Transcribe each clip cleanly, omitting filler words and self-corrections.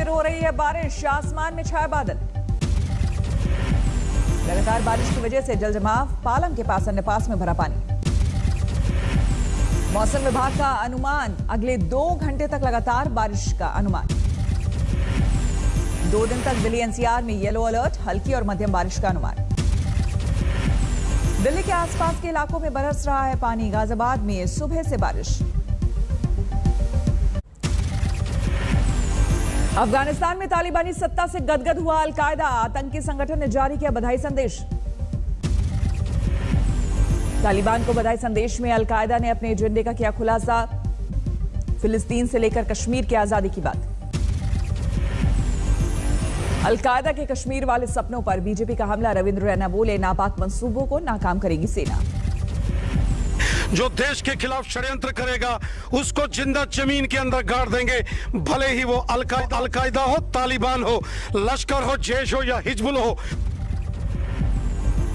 फिर हो रही है बारिश, आसमान में छाए बादल। लगातार बारिश की वजह से जलजमाव, पालम के पास अंडरपास में भरा पानी। मौसम विभाग का अनुमान, अगले 2 घंटे तक लगातार बारिश का अनुमान। 2 दिन तक दिल्ली एनसीआर में येलो अलर्ट, हल्की और मध्यम बारिश का अनुमान। दिल्ली के आसपास के इलाकों में बरस रहा है पानी, गाजियाबाद में सुबह से बारिश। अफगानिस्तान में तालिबानी सत्ता से गदगद हुआ अल-कायदा, आतंकी संगठन ने जारी किया बधाई संदेश। तालिबान को बधाई संदेश में अल-कायदा ने अपने एजेंडे का किया खुलासा, फिलिस्तीन से लेकर कश्मीर की आजादी की बात। अल-कायदा के कश्मीर वाले सपनों पर बीजेपी का हमला, रविंद्र रैना बोले नापाक मंसूबों को नाकाम करेगी सेना। जो देश के खिलाफ षड्यंत्र करेगा उसको जिंदा जमीन के अंदर गाड़ देंगे, भले ही वो अल-कायदा हो, तालिबान हो, लश्कर हो, जैश हो या हिजबुल हो।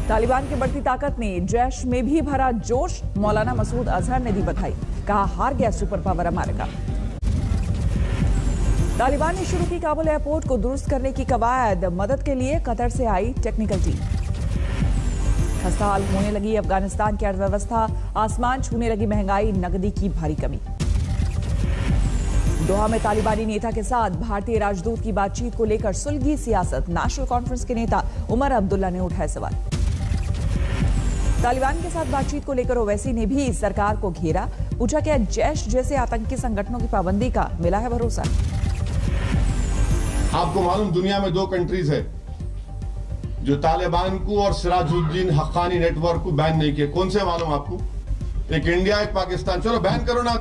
तालिबान की बढ़ती ताकत ने जैश में भी भरा जोश, मौलाना मसूद अजहर ने दी बधाई, कहा हार गया सुपर पावर अमेरिका। तालिबान ने शुरू की काबुल एयरपोर्ट को दुरुस्त करने की कवायद, मदद के लिए कतर से आई टेक्निकल टीम। खस्ता हाल होने लगी अफगानिस्तान की अर्थव्यवस्था, आसमान छूने लगी महंगाई, नकदी की भारी कमी। दोहा में तालिबानी नेता के साथ भारतीय राजदूत की बातचीत को लेकर सुलगी सियासत, नेशनल कॉन्फ्रेंस के नेता उमर अब्दुल्ला ने उठाए सवाल। तालिबान के साथ बातचीत को लेकर ओवैसी ने भी सरकार को घेरा, पूछा क्या जैश जैसे आतंकी संगठनों की पाबंदी का मिला है भरोसा। आपको मालूम दुनिया में 2 कंट्रीज है जो तालिबान को और सिराजुद्दीन हक्कानी नेटवर्क को बैन नहीं किए। कौन से मालूम आपको? एक इंडिया, एक पाकिस्तान। चलो बैन करो ना।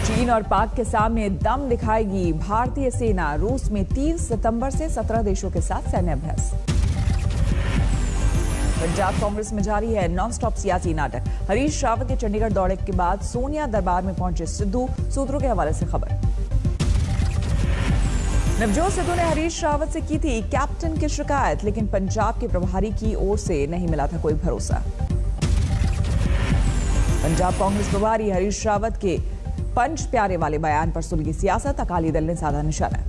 चीन और पाक के सामने दम दिखाएगी भारतीय सेना, रूस में 3 सितंबर से 17 देशों के साथ सैन्य अभ्यास। पंजाब कांग्रेस में जारी है नॉनस्टॉप सियासी नाटक, हरीश रावत के चंडीगढ़ दौरे के बाद सोनिया दरबार में पहुंचे सिद्धू, सूत्रों के हवाले से खबर। नवजोत सिद्धू ने हरीश रावत से की थी कैप्टन की शिकायत, लेकिन पंजाब के प्रभारी की ओर से नहीं मिला था कोई भरोसा। पंजाब कांग्रेस प्रभारी हरीश रावत के पंच प्यारे वाले बयान पर सुलगी सियासत, अकाली दल ने साधा निशाना।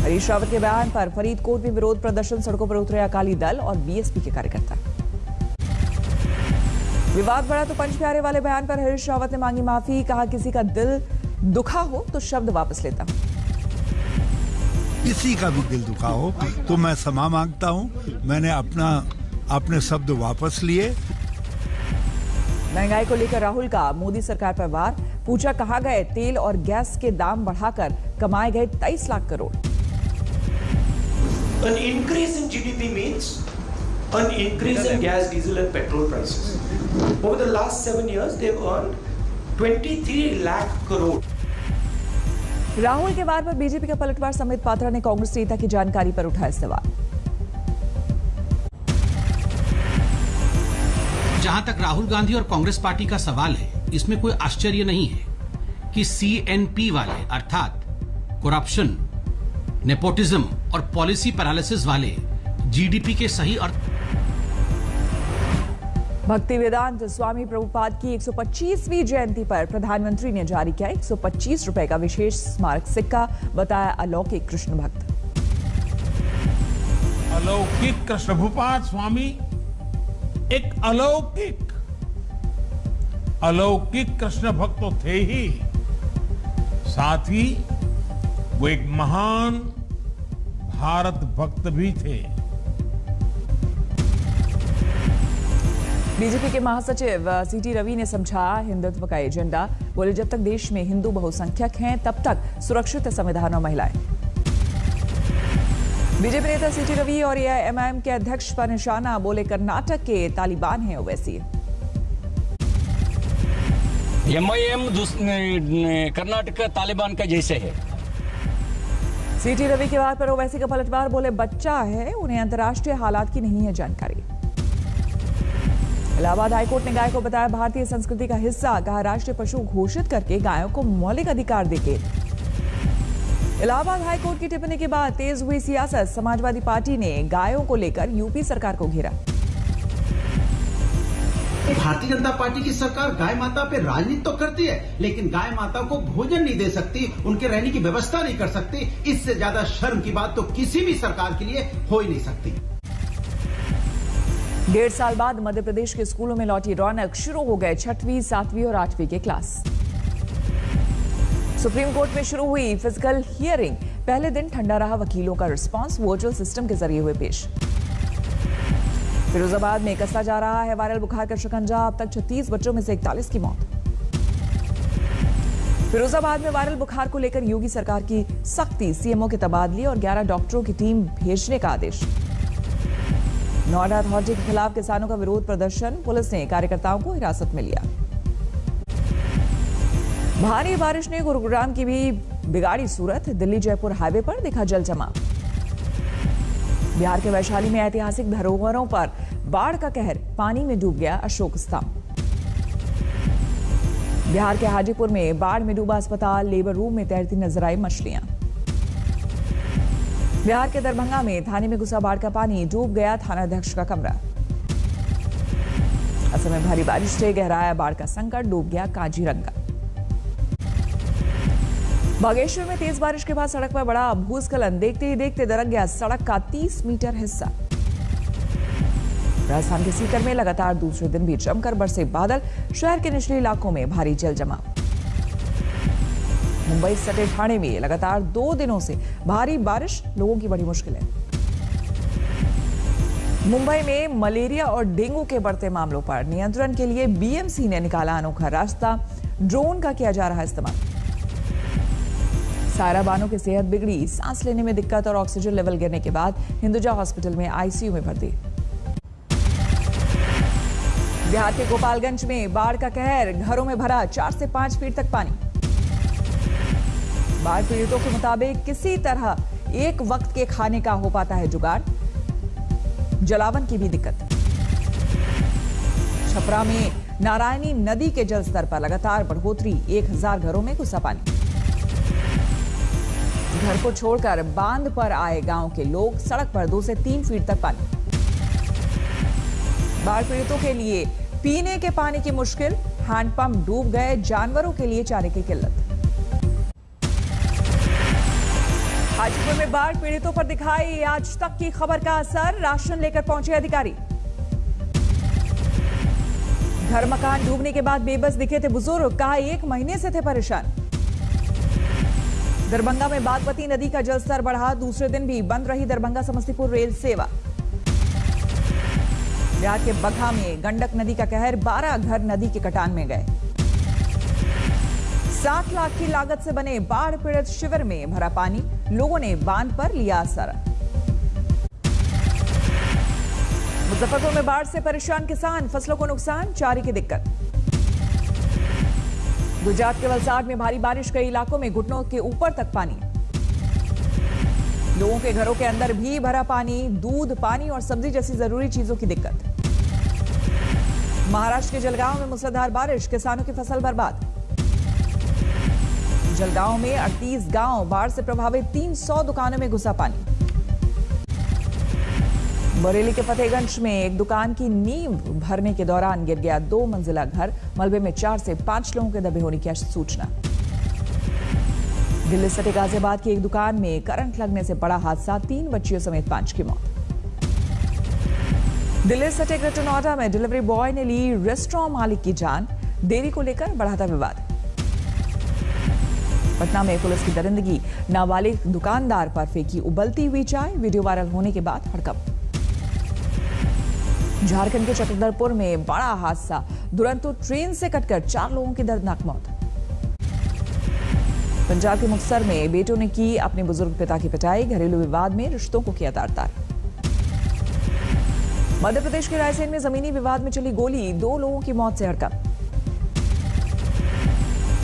हरीश रावत के बयान पर फरीदकोट में विरोध प्रदर्शन, सड़कों पर उतरे अकाली दल और बीएसपी के कार्यकर्ता। विवाद बढ़ा तो पंच प्यारे वाले बयान पर हरीश रावत ने मांगी माफी, कहा किसी का दिल दुखा हो तो शब्द वापस लेता हूं। किसी का भी दिल दुखा हो तो मैं क्षमा मांगता हूं, मैंने अपने शब्द वापस लिए। महंगाई को लेकर राहुल का मोदी सरकार पर वार, पूछा कहां गए तेल और गैस के दाम बढ़ाकर कमाए गए 23 lakh crore. An increase in GDP means an increase in gas, diesel and petrol prices. Over the last 7 years, they've earned 23 lakh crore. Rahul के वार पर बीजेपी का पलटवार, समित पात्रा ने कांग्रेस नेता की जानकारी पर उठाया सवाल। जहां तक राहुल गांधी और कांग्रेस पार्टी का सवाल है, इसमें कोई आश्चर्य नहीं है कि सीएनपी वाले अर्थात करप्शन, नेपोटिज्म और पॉलिसी पैरालिसिस वाले जीडीपी के सही अर्थ। भक्ति वेदांत स्वामी प्रभुपाद की 125वीं जयंती पर प्रधानमंत्री ने जारी किया 125 रुपए का विशेष स्मारक सिक्का, बताया अलौकिक कृष्ण भक्त। अलौकिक कृष्ण प्रभुपाद स्वामी एक अलौकिक कृष्ण भक्त तो थे ही, साथ ही वो एक महान भारत भक्त भी थे। बीजेपी के महासचिव सीटी रवि ने समझा हिंदुत्व का एजेंडा, बोले जब तक देश में हिंदू बहुसंख्यक हैं तब तक सुरक्षित है संविधान और महिलाएं। बीजेपी नेता सीटी रवि और एआईएमआईएम के अध्यक्ष पर निशाना, बोले कर्नाटक के तालिबान हैं ओवैसी। एमआईएम कर्नाटक तालिबान का जैसे है। सीटी रवि के बाद पर ओवैसी का पलटवार, बोले बच्चा है, उन्हें अंतर्राष्ट्रीय हालात की नहीं है जानकारी। इलाहाबाद हाईकोर्ट ने गाय को बताया भारतीय संस्कृति का हिस्सा, कहा राष्ट्रीय पशु घोषित करके गायों को मौलिक अधिकार देके। इलाहाबाद हाईकोर्ट की टिप्पणी के बाद तेज हुई सियासत, समाजवादी पार्टी ने गायों को लेकर यूपी सरकार को घेरा। भारतीय जनता पार्टी की सरकार गाय माता पे राजनीति तो करती है, लेकिन गाय माता को भोजन नहीं दे सकती, उनके रहने की व्यवस्था नहीं कर सकती। इससे ज्यादा शर्म की बात तो किसी भी सरकार के लिए हो ही नहीं सकती। 1.5 साल बाद मध्य प्रदेश के स्कूलों में लौटी रौनक, शुरू हो गए 6वीं, 7वीं और 8वीं के क्लास। सुप्रीम कोर्ट में शुरू हुई फिजिकल हियरिंग, पहले दिन ठंडा रहा वकीलों का रिस्पांस, वर्चुअल सिस्टम के जरिए हुए पेश। फिरोजाबाद में कसता जा रहा है वायरल बुखार का शिकंजा, अब तक 36 बच्चों में से 41 की मौत। फिरोजाबाद में वायरल बुखार को लेकर योगी सरकार की सख्ती, सीएमओ के तबादले और 11 डॉक्टरों की टीम भेजने का आदेश। नोएडा अथॉरिटी के खिलाफ किसानों का विरोध प्रदर्शन, पुलिस ने कार्यकर्ताओं को हिरासत में लिया। भारी बारिश ने गुरुग्राम की भी बिगाड़ी सूरत, दिल्ली जयपुर हाईवे पर दिखा जल जमाव। बिहार के वैशाली में ऐतिहासिक धरोहरों पर बाढ़ का कहर, पानी में डूब गया अशोक स्तंभ। बिहार के हाजीपुर में बाढ़ में डूबा अस्पताल, लेबर रूम में तैरती नजर आई मछलियां। बिहार के दरभंगा में थाने में घुसा बाढ़ का पानी, डूब गया थानाध्यक्ष का कमरा। असम में भारी बारिश से गहराया बाढ़ का संकट, डूब गया काजीरंगा। बागेश्वर में तेज बारिश के बाद सड़क पर बड़ा भूस्खलन, देखते ही देखते दरक गया सड़क का 30 मीटर हिस्सा। राजस्थान के सीकर में लगातार दूसरे दिन भी जमकर बरसे बादल, शहर के निचले इलाकों में भारी जल जमाव। मुंबई सटे ठाणे में लगातार 2 दिनों से भारी बारिश, लोगों की बड़ी मुश्किलें। मुंबई में मलेरिया और डेंगू के बढ़ते मामलों पर नियंत्रण के लिए बीएमसी ने निकाला अनोखा रास्ता, ड्रोन का किया जा रहा इस्तेमाल। सायरा बानो की सेहत बिगड़ी, सांस लेने में दिक्कत और ऑक्सीजन लेवल गिरने के बाद हिंदुजा हॉस्पिटल में आईसीयू में भर्ती। बिहार के गोपालगंज में बाढ़ का कहर, घरों में भरा 4 से 5 फीट तक पानी। बाढ़ पीड़ितों के मुताबिक किसी तरह एक वक्त के खाने का हो पाता है जुगाड़, जलावन की भी दिक्कत। छपरा में नारायणी नदी के जलस्तर पर लगातार बढ़ोतरी, 1000 घरों में घुसा पानी। घर को छोड़कर बांध पर आए गांव के लोग, सड़क पर 2 से 3 फीट तक पानी। बाढ़ पीड़ितों के लिए पीने के पानी की मुश्किल, हैंडपंप डूब गए, जानवरों के लिए चारे की किल्लत। हाजीपुर में बाढ़ पीड़ितों पर दिखाई आज तक की खबर का असर, राशन लेकर पहुंचे अधिकारी। घर मकान डूबने के बाद बेबस दिखे थे बुजुर्ग, कहा 1 महीने से थे परेशान। दरभंगा में बागमती नदी का जलस्तर बढ़ा, दूसरे दिन भी बंद रही दरभंगा समस्तीपुर रेल सेवा। बिहार के बगहा में गंडक नदी का कहर, 12 घर नदी के कटान में गए। 7 लाख की लागत से बने बाढ़ पीड़ित शिविर में भरा पानी, लोगों ने बांध पर लिया आसरा। मुजफ्फरपुर में बाढ़ से परेशान किसान, फसलों को नुकसान, चारे की दिक्कत। गुजरात के वलसाड में भारी बारिश, कई इलाकों में घुटनों के ऊपर तक पानी। लोगों के घरों के अंदर भी भरा पानी, दूध, पानी और सब्जी जैसी जरूरी चीजों की दिक्कत। महाराष्ट्र के जलगांव में मूसलाधार बारिश, किसानों की फसल बर्बाद। जलगांव में 38 गांव बाढ़ से प्रभावित, 300 दुकानों में घुसा पानी। बरेली के फतेहगंज में एक दुकान की नींव भरने के दौरान गिर गया 2 मंजिला घर, मलबे में 4 से 5 लोगों के दबे होने की सूचना। दिल्ली सटे गाजियाबाद की एक दुकान में करंट लगने से बड़ा हादसा, 3 बच्चियों समेत 5 की मौत। दिल्ली सटे ग्रेटर नोएडा में डिलीवरी बॉय ने ली रेस्टोरेंट मालिक की जान, देरी को लेकर बढ़ा था विवाद। पटना में पुलिस की दरिंदगी, नाबालिग दुकानदार पर फेंकी उबलती हुई चाय, वीडियो वायरल होने के बाद हड़कंप। झारखंड के चक्रधरपुर में बड़ा हादसा, दुरंतो ट्रेन से कटकर 4 लोगों की दर्दनाक मौत। पंजाब के मुक्तसर में बेटों ने की अपने बुजुर्ग पिता की पिटाई, घरेलू विवाद में रिश्तों को किया तार-तार। मध्य प्रदेश के रायसेन में जमीनी विवाद में चली गोली, 2 लोगों की मौत से हड़कंप।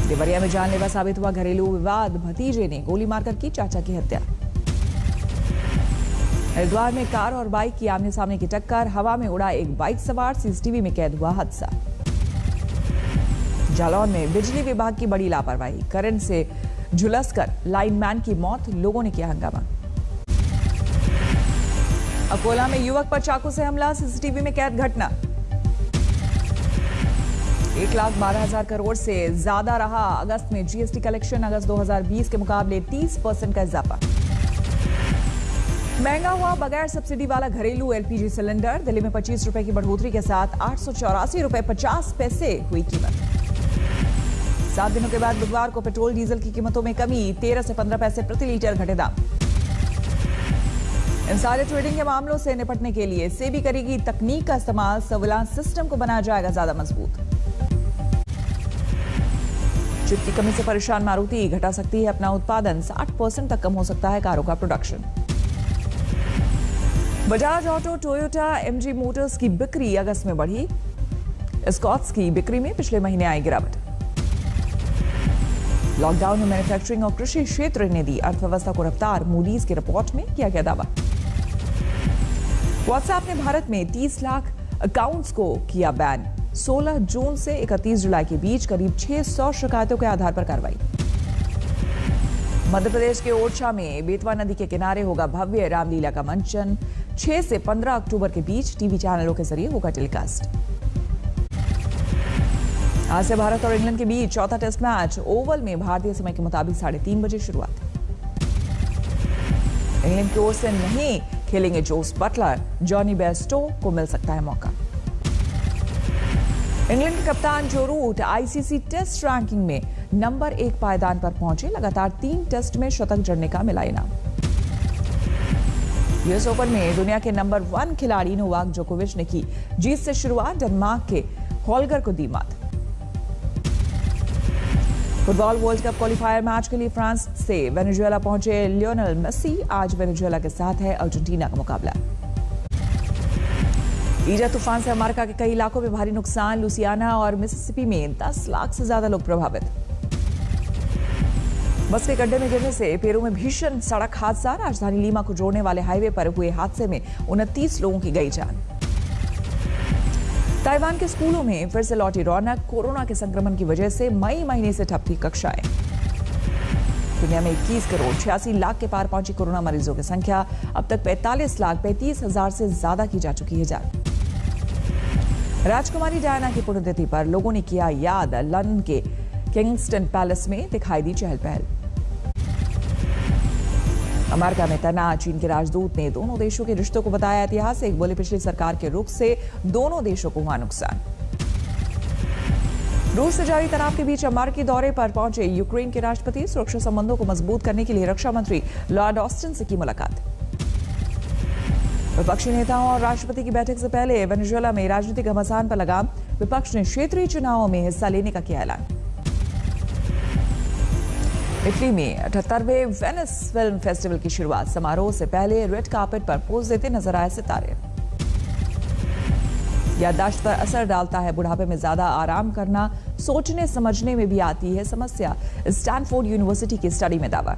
देवरिया में जानलेवा साबित हुआ घरेलू विवाद, भतीजे ने गोली मारकर की चाचा की हत्या। हरिद्वार में कार और बाइक की आमने सामने की टक्कर, हवा में उड़ा एक बाइक सवार, सीसीटीवी में कैद हुआ हादसा। जालौन में बिजली विभाग की बड़ी लापरवाही, करंट से झुलसकर लाइनमैन की मौत, लोगों ने किया हंगामा। अकोला में युवक पर चाकू से हमला, सीसीटीवी में कैद घटना। 1,12,000 करोड़ से ज्यादा रहा अगस्त में जीएसटी कलेक्शन। अगस्त 2020 के मुकाबले 30% का इजाफा। महंगा हुआ बगैर सब्सिडी वाला घरेलू एलपीजी सिलेंडर। दिल्ली में 25 रुपए की बढ़ोतरी के साथ 884 रुपए 50 पैसे हुई कीमत। 7 दिनों के बाद बुधवार को पेट्रोल डीजल की कीमतों में कमी। 13 से 15 पैसे प्रति लीटर घटे दाम। इंसाइडर ट्रेडिंग के मामलों से निपटने के लिए सेबी करेगी तकनीक का इस्तेमाल। सर्विलांस सिस्टम को बनाया जाएगा ज्यादा मजबूत। चिप की कमी से परेशान मारुति घटा सकती है अपना उत्पादन। 60% तक कम हो सकता है कारों का production. Bajaj auto, Toyota, MG Motors की बिक्री अगस्त में बढ़ी। स्कॉट्स की बिक्री में पिछले महीने आई गिरावट। लॉकडाउन में मैन्युफैक्चरिंग और कृषि क्षेत्र ने दी अर्थव्यवस्था को रफ्तार। मूडीज की रिपोर्ट में किया गया दावा। व्हाट्सएप ने भारत में 30 लाख अकाउंट्स को किया बैन। 16 जून से 31 जुलाई के बीच करीब 600 शिकायतों के आधार पर कार्रवाई। मध्य प्रदेश के ओरछा में बेतवा नदी के किनारे होगा भव्य रामलीला का मंचन। 6 से 15 अक्टूबर के बीच टीवी चैनलों के जरिए होगा टेलीकास्ट। आज से भारत और इंग्लैंड के बीच चौथा टेस्ट मैच। ओवल में भारतीय समय के मुताबिक 3:30 बजे शुरुआत। इंग्लैंड की ओर से नहीं खेलेंगे जोस बटलर। जॉनी बेयरस्टो को मिल सकता है मौका। इंग्लैंड के कप्तान जो रूट आईसीसी टेस्ट रैंकिंग में नंबर 1 पायदान पर पहुंचे। लगातार 3 टेस्ट में शतक जड़ने का मिला इनाम। यूएस ओपन में दुनिया के नंबर 1 खिलाड़ी नोवाक जोकोविच ने की जीत से शुरुआत। डेनमार्क के हॉलगर को दी मात। Football world cup qualifier match के लिए फ्रांस से वेनेजुएला पहुंचे लियोनेल मेसी। आज वेनेजुएला के साथ है अर्जेंटीना का मुकाबला। ईजा तूफान से अमेरिका के कई इलाकों में भारी नुकसान। लुसियाना और मिसिसिपी में 10 लाख से ज्यादा लोग प्रभावित। बस के गड्ढे में गिरने से पेरू में भीषण सड़क हादसा। राजधानी लीमा को जोड़ने वाले हाईवे पर हुए हादसे में 29 लोगों की गई जान। ताइवान के स्कूलों में फिर से लौटी रौनक। कोरोना के संक्रमण की वजह से मई महीने से ठप थी कक्षाएं। दुनिया में 21 करोड़ 86 लाख के पार पहुंची कोरोना मरीजों की संख्या। अब तक 45,35,000 से ज्यादा की जा चुकी है जान। राजकुमारी डायना की पुण्यतिथि पर लोगों ने किया याद। लंदन के किंगस्टन पैलेस में दिखाई दी चहल पहल। अमेरिका में तैनात चीन के राजदूत ने दोनों देशों के रिश्तों को बताया ऐतिहासिक। बोले पिछली सरकार के रुख से दोनों देशों को हुआ नुकसान। रूस से जारी तनाव के बीच अमेरिकी दौरे पर पहुंचे यूक्रेन के राष्ट्रपति। सुरक्षा संबंधों को मजबूत करने के लिए रक्षा मंत्री लॉर्ड ऑस्टिन से की मुलाकात। विपक्षी नेताओं और राष्ट्रपति की बैठक से पहले वेनेजुएला में राजनीतिक घमासान पर लगाम। विपक्ष ने क्षेत्रीय चुनावों में हिस्सा लेने का किया ऐलान। इटली में 78वें वेनिस फिल्म फेस्टिवल की शुरुआत। समारोह से पहले रेड कार्पेट पर पोज देते नजर आए सितारे। याददाश्त पर असर डालता है बुढ़ापे में ज्यादा आराम करना। सोचने समझने में भी आती है समस्या। स्टैनफोर्ड यूनिवर्सिटी की स्टडी में दावा।